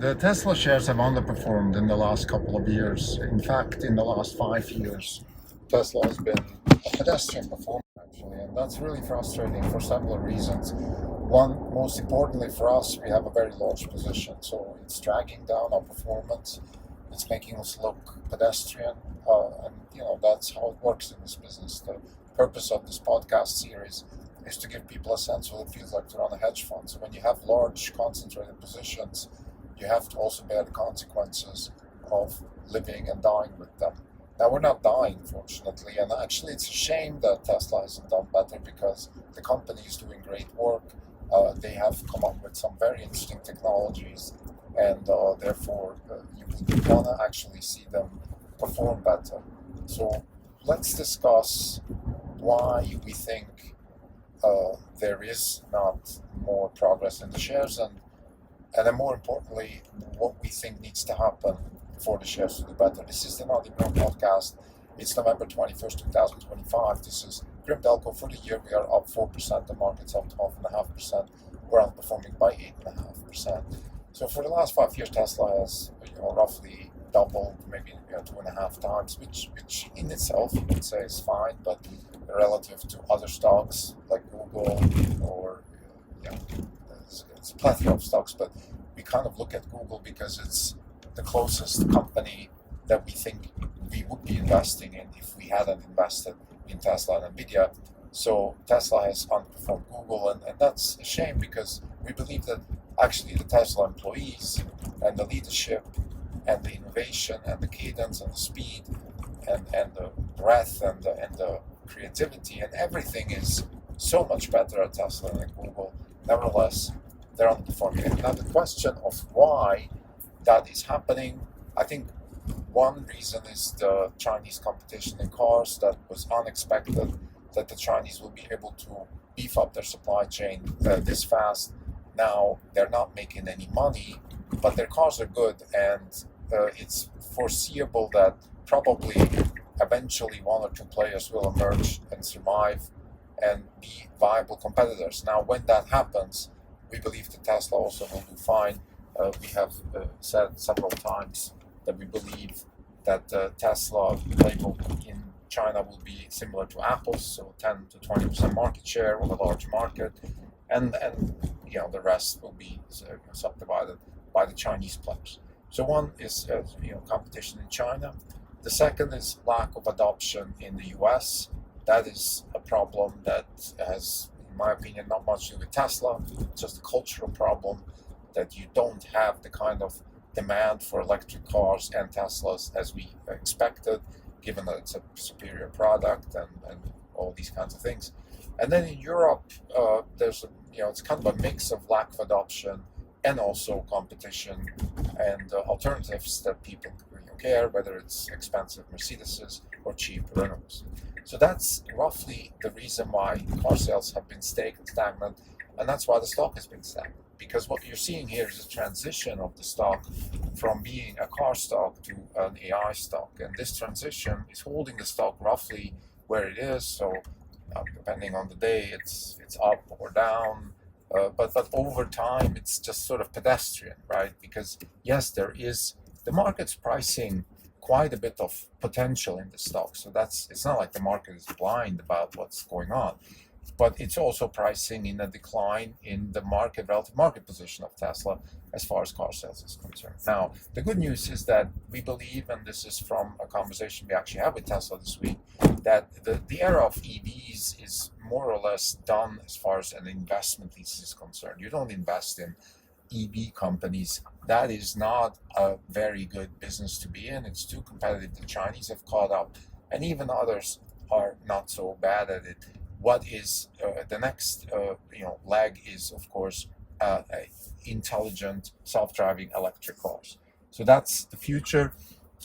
The Tesla shares have underperformed in the last couple of years. In fact, in the last 5 years, Tesla has been a pedestrian performer, actually, and that's really frustrating for several reasons. One, most importantly for us, we have a very large position, so it's dragging down our performance. It's making us look pedestrian, and that's how it works in this business. The purpose of this podcast series is to give people a sense of what it feels like to run a hedge fund. So when you have large concentrated positions, you have to also bear the consequences of living and dying with them. Now, we're not dying, fortunately, and actually it's a shame that Tesla hasn't done better because the company is doing great work. They have come up with some very interesting technologies, and therefore you would want to actually see them perform better. So let's discuss why we think there is not more progress in the shares, and then more importantly, what we think needs to happen for the shares to do better. This is the Not Ignore podcast. It's November 21st, 2025. This is Grim Delco. For the year, we are up 4%. The market's up 12.5%. We're outperforming by 8.5%. So for the last 5 years, Tesla has roughly doubled, maybe 2.5 times, which in itself you could say is fine, but relative to other stocks like Google or there's plenty of stocks, but we kind of look at Google because it's the closest company that we think we would be investing in if we hadn't invested in Tesla and Nvidia. So Tesla has underperformed Google, and that's a shame because we believe that actually the Tesla employees and the leadership and the innovation and the cadence and the speed and the breadth and the creativity and everything is so much better at Tesla than at Google. Nevertheless, they're underperforming. Now the question of why that is happening, I think one reason is the Chinese competition in cars. That was unexpected, that the Chinese will be able to beef up their supply chain this fast. Now they're not making any money, but their cars are good, and it's foreseeable that probably eventually one or two players will emerge and survive and be viable competitors. Now when that happens, we believe that Tesla also will do fine. We have said several times that we believe that Tesla label in China will be similar to Apple's, so 10 to 20% market share of a large market, and the rest will be subdivided by the Chinese players. So one is competition in China. The second is lack of adoption in the US. That is a problem that has, in my opinion, not much to do with Tesla. It's just a cultural problem that you don't have the kind of demand for electric cars and Teslas as we expected, given that it's a superior product and all these kinds of things. And then in Europe, there's it's kind of a mix of lack of adoption and also competition and alternatives that people care, whether it's expensive Mercedeses or cheap Renaults. So that's roughly the reason why car sales have been stagnant, and that's why the stock has been stagnant. Because what you're seeing here is a transition of the stock from being a car stock to an AI stock, and this transition is holding the stock roughly where it is. So depending on the day, it's up or down, but over time it's just sort of pedestrian, right? Because yes, the market's pricing quite a bit of potential in the stock, so it's not like the market is blind about what's going on, but it's also pricing in a decline in the relative market position of Tesla as far as car sales is concerned. Now, the good news is that we believe, and this is from a conversation we actually had with Tesla this week, that the era of EVs is more or less done as far as an investment thesis is concerned. You don't invest in EV companies. That is not a very good business to be in. It's too competitive. The Chinese have caught up, and even others are not so bad at it. What is the next leg is, of course, intelligent self-driving electric cars. So that's the future,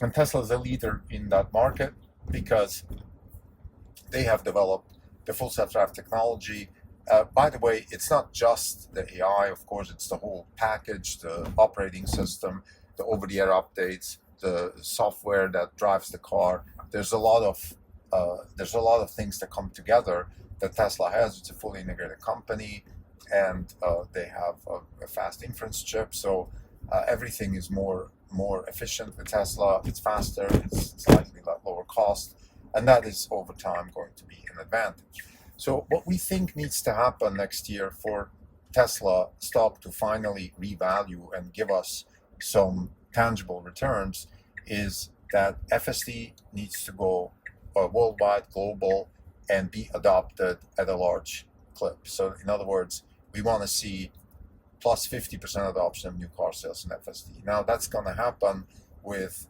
and Tesla is a leader in that market because they have developed the full self-drive technology. By the way, it's not just the AI, of course, it's the whole package, the operating system, the over-the-air updates, the software that drives the car. There's a lot of things that come together that Tesla has. It's a fully integrated company, and they have a fast inference chip. So Everything is more efficient with Tesla. It's faster. It's slightly lower cost, and that is over time going to be an advantage. So what we think needs to happen next year for Tesla stock to finally revalue and give us some tangible returns is that FSD needs to go worldwide, global, and be adopted at a large clip. So in other words, we want to see plus 50% adoption of new car sales in FSD. Now that's going to happen with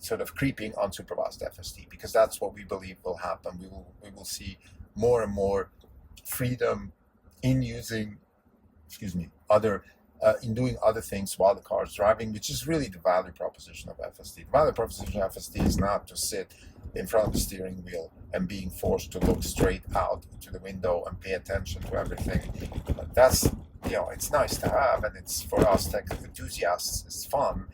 sort of creeping unsupervised FSD, because that's what we believe will happen. We will see more and more freedom in using, in doing other things while the car is driving, which is really the value proposition of FSD. The value proposition of FSD is not to sit in front of the steering wheel and being forced to look straight out to the window and pay attention to everything. That's, it's nice to have, and it's, for us tech enthusiasts, it's fun,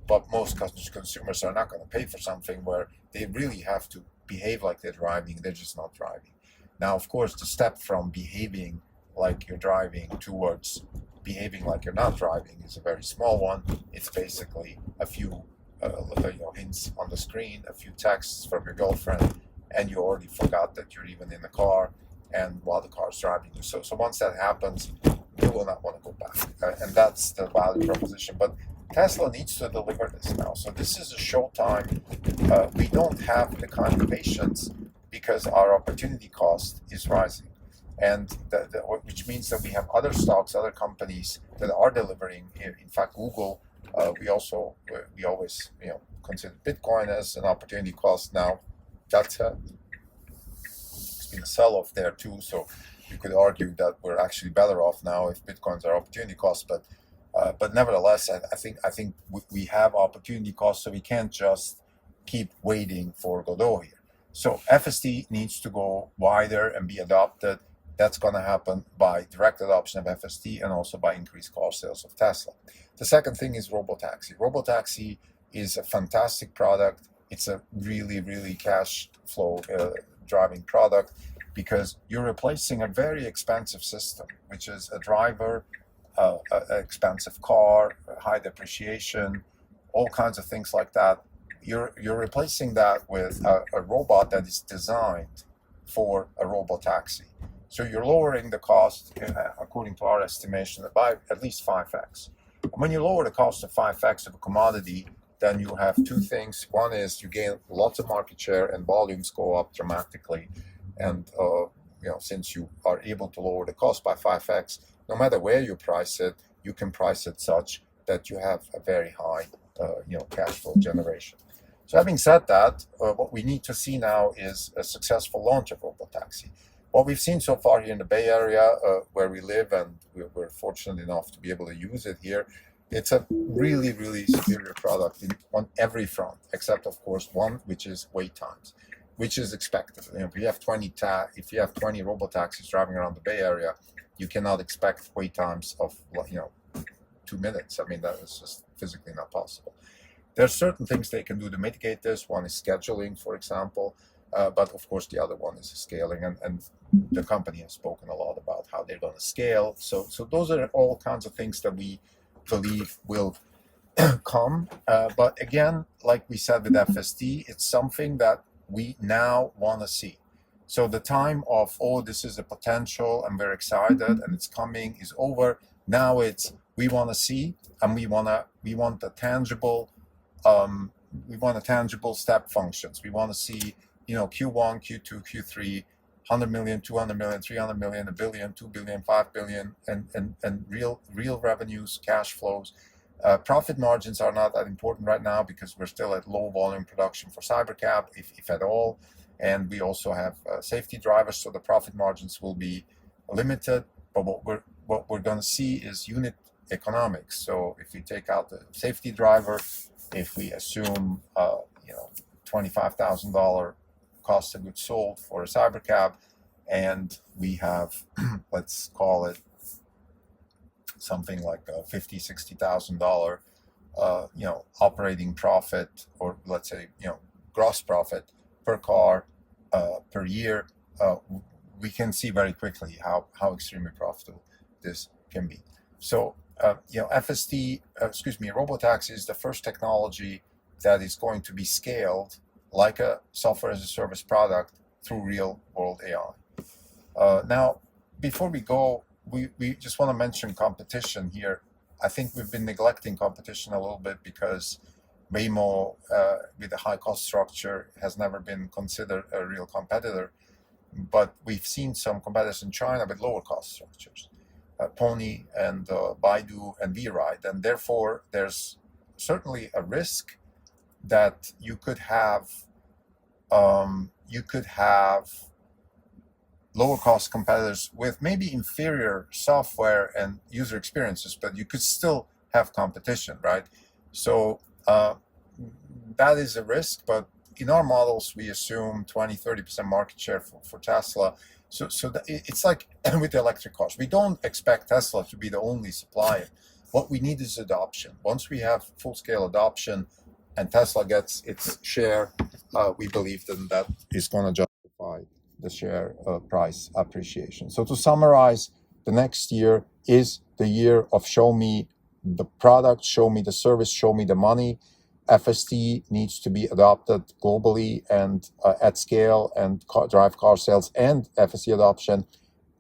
but most consumers are not going to pay for something where they really have to behave like they're driving. They're just not driving. Now, of course, the step from behaving like you're driving towards behaving like you're not driving is a very small one. It's basically a few hints on the screen, a few texts from your girlfriend, and you already forgot that you're even in the car and while the car's driving you. So once that happens, you will not want to go back. And that's the value proposition. But Tesla needs to deliver this now. So this is a showtime. We don't have the kind of patience because our opportunity cost is rising. And which means that we have other stocks, other companies that are delivering. In fact, Google, we always consider Bitcoin as an opportunity cost. Now that's it's been a sell-off there too. So you could argue that we're actually better off now if Bitcoins are opportunity costs. But nevertheless, I think we have opportunity costs, so we can't just keep waiting for Godot here. So FSD needs to go wider and be adopted. That's going to happen by direct adoption of FSD and also by increased car sales of Tesla. The second thing is Robotaxi. Robotaxi is a fantastic product. It's a really, really cash flow driving product because you're replacing a very expensive system, which is a driver, an expensive car, high depreciation, all kinds of things like that. You're replacing that with a robot that is designed for a robotaxi. So you're lowering the cost, according to our estimation, by at least 5x. When you lower the cost of 5x of a commodity, then you have two things. One is you gain lots of market share and volumes go up dramatically. And since you are able to lower the cost by 5x, no matter where you price it, you can price it such that you have a very high cash flow generation. So having said that, what we need to see now is a successful launch of Robotaxi. What we've seen so far here in the Bay Area, where we live, and we're fortunate enough to be able to use it here, it's a really, really superior product on every front, except of course one, which is wait times, which is expected. If you have 20 robotaxis driving around the Bay Area, you cannot expect wait times of 2 minutes. I mean, that is just physically not possible. There are certain things they can do to mitigate this. One is scheduling, for example, but of course the other one is scaling, and the company has spoken a lot about how they're going to scale. So those are all kinds of things that we believe will come. But again, like we said with FSD, it's something that we now want to see. So the time of, this is a potential and we're excited and it's coming is over. Now it's, we want to see, and we want a tangible step functions. We want to see, Q1, Q2, Q3, 100 million, 200 million, 300 million, a billion, 2 billion, 5 billion, and real revenues, cash flows. Profit margins are not that important right now because we're still at low volume production for Cybercab, if at all. And we also have safety drivers, so the profit margins will be limited. But what we're going to see is unit economics. So if we take out the safety driver, if we assume $25,000 cost of goods sold for a Cybercab, and we have let's call it something like a $50,000, $60,000 operating profit, or let's say gross profit per car per year, we can see very quickly how extremely profitable this can be. So Robotaxi is the first technology that is going to be scaled like a software as a service product through real world AI. Now, before we go, we just want to mention competition here. I think we've been neglecting competition a little bit because Waymo, with a high cost structure, has never been considered a real competitor. But we've seen some competitors in China with lower cost structures, Pony and Baidu and WeRide, and therefore there's certainly a risk that you could have lower cost competitors with maybe inferior software and user experiences, but you could still have competition, right? So that is a risk, but in our models, we assume 20-30% market share for Tesla. So it's like with the electric cars. We don't expect Tesla to be the only supplier. What we need is adoption. Once we have full-scale adoption and Tesla gets its share, we believe then that is going to justify the share price appreciation. So to summarize, the next year is the year of show me the product, show me the service, show me the money. FSD needs to be adopted globally and at scale, and drive car sales and FSD adoption.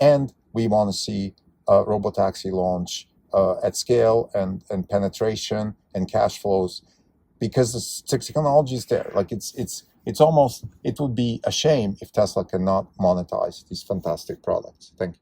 And we want to see Robotaxi launch at scale and penetration and cash flows, because the technology is there. Like it's almost, it would be a shame if Tesla cannot monetize these fantastic products. Thank you.